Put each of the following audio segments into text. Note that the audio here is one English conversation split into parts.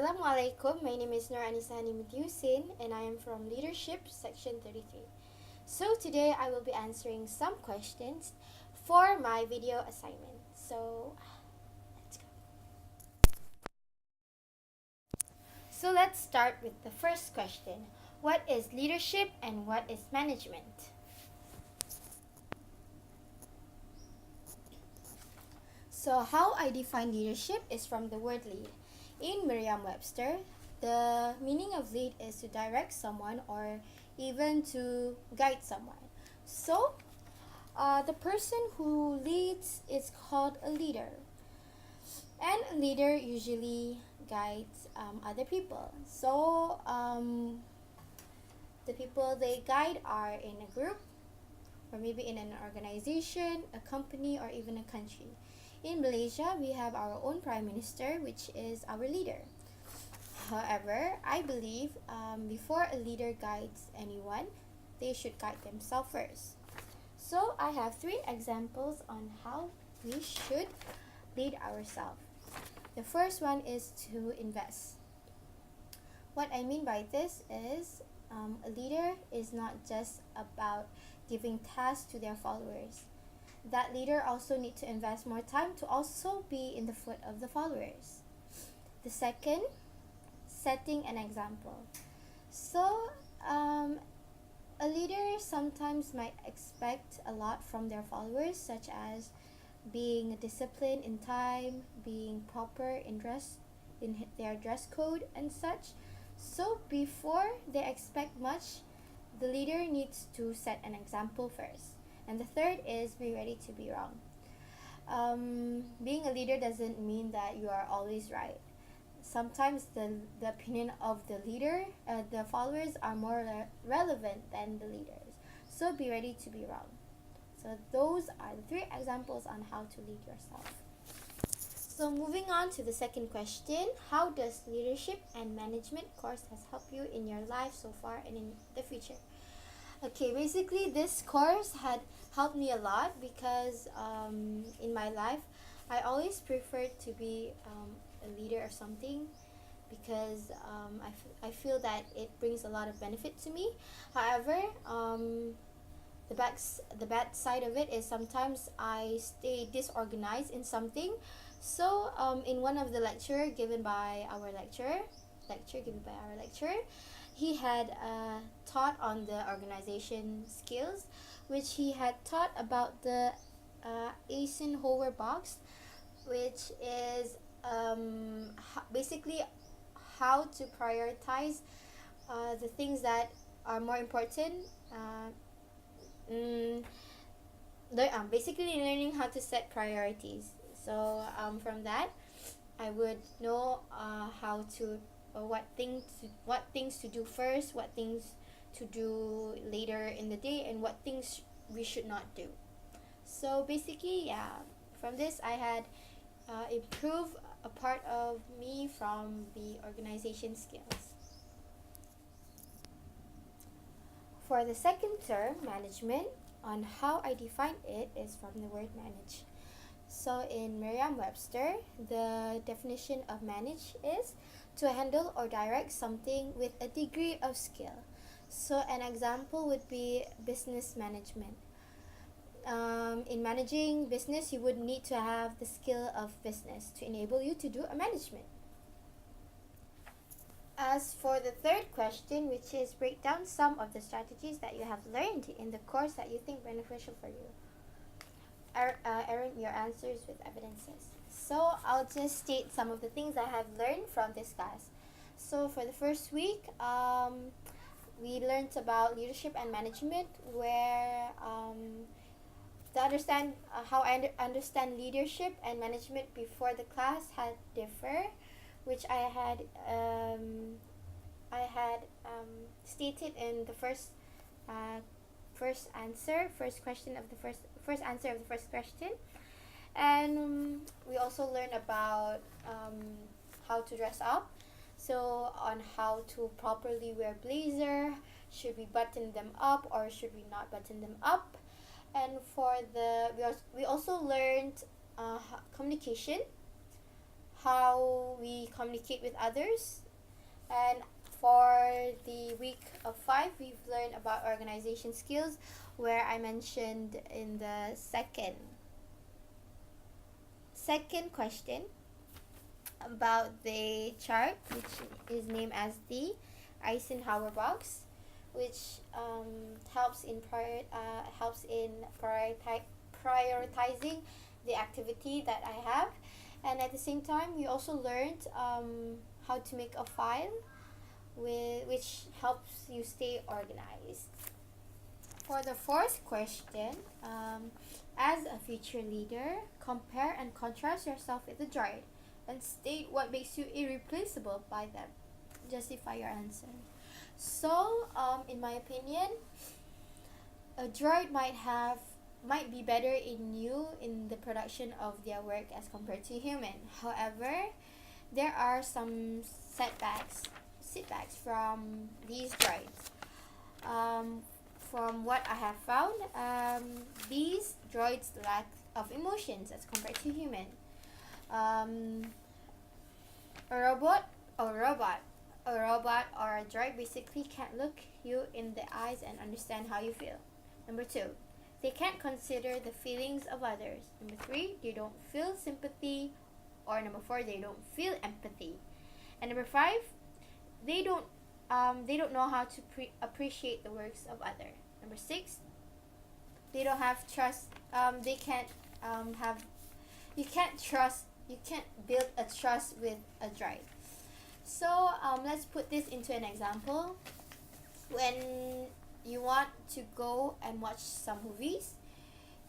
Assalamualaikum, my name is Nur Anisa Hussein and I am from Leadership Section 33. So today I will be answering some questions for my video assignment. Let's go. So let's start with the first question. What is leadership and what is management? So how I define leadership is from the word lead. In Merriam-Webster, the meaning of lead is to direct someone or even to guide someone. So, the person who leads is called a leader. And a leader usually guides other people. So, the people they guide are in a group, or maybe in an organization, a company, or even a country. In Malaysia, we have our own Prime Minister, which is our leader. However, I believe before a leader guides anyone, they should guide themselves first. So I have 3 examples on how we should lead ourselves. The first one is to invest. What I mean by this is a leader is not just about giving tasks to their followers. That leader also need to invest more time to also be in the foot of the followers. The second, setting an example. So, a leader sometimes might expect a lot from their followers, such as being disciplined in time, being proper in their dress code and such. So before they expect much, the leader needs to set an example first. And the third is be ready to be wrong. Being a leader doesn't mean that you are always right. Sometimes the opinion of the leader, the followers are more relevant than the leaders. So be ready to be wrong. So those are the 3 examples on how to lead yourself. So moving on to the second question, how does leadership and management course has helped you in your life so far and in the future? Okay, basically this course had helped me a lot because in my life I always preferred to be a leader of something because I feel that it brings a lot of benefit to me. However, the bad side of it is sometimes I stay disorganized in something. So in one of the lecture given by our lecturer, he had taught on the organization skills, which he had taught about the Eisenhower box, which is basically how to prioritize the things that are more important. Mm, Basically learning how to set priorities. So from that, I would know how to what things to do first, what things to do later in the day, and what things we should not do. So basically, yeah, from this I had improved a part of me from the organization skills. For the second term, management, on how I define it is from the word manage. So in Merriam-Webster, the definition of manage is to handle or direct something with a degree of skill. So an example would be business management. In managing business, you would need to have the skill of business to enable you to do a management. As for the third question, which is break down some of the strategies that you have learned in the course that you think beneficial for you. Aaron, your answers with evidences. So I'll just state some of the things I have learned from this class. So for the first week, we learned about leadership and management, where to understand how I understand leadership and management before the class had differ, which I had stated in the first answer of the first question, and we also learned about how to dress up. So on how to properly wear blazer, should we button them up or should we not button them up, and we also learned communication, how we communicate with others. And for the week of 5, we've learned about organization skills, where I mentioned in the second question about the chart, which is named as the Eisenhower box, which helps in prioritizing the activity that I have. And at the same time, we also learned how to make a file, which helps you stay organized. For the fourth question, as a future leader, compare and contrast yourself with the droid and state what makes you irreplaceable by them. Justify your answer. So, in my opinion, a droid might be better in the production of their work as compared to human. However, there are some setbacks from these droids. From what I have found, these droids lack of emotions as compared to human. Um, a robot or a droid basically can't look you in the eyes and understand how you feel. Number 2, they can't consider the feelings of others. Number 3, they don't feel sympathy. Or number 4, they don't feel empathy. And number 5, they don't know how to appreciate the works of others. Number 6, they don't have trust. They can't have you can't build a trust with a droid. So let's put this into an example. When you want to go and watch some movies,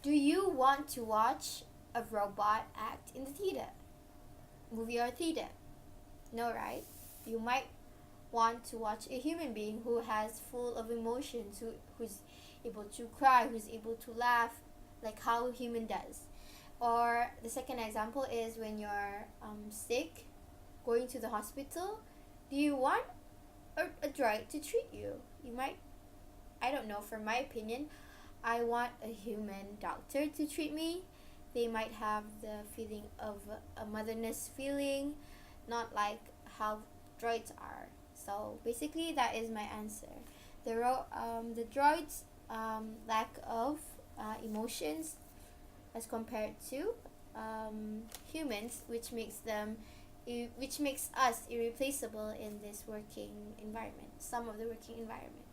do you want to watch a robot act in the movie or theater? No, right? You might want to watch a human being who has full of emotions, who's able to cry, who's able to laugh, like how a human does. Or the second example is when you're sick, going to the hospital. Do you want a droid to treat you? You might, I don't know, for my opinion, I want a human doctor to treat me. They might have the feeling of a motherness feeling, not like how droids are. So basically, that is my answer. The droids lack of emotions as compared to humans, which makes us irreplaceable in this working environment. Some of the working environment.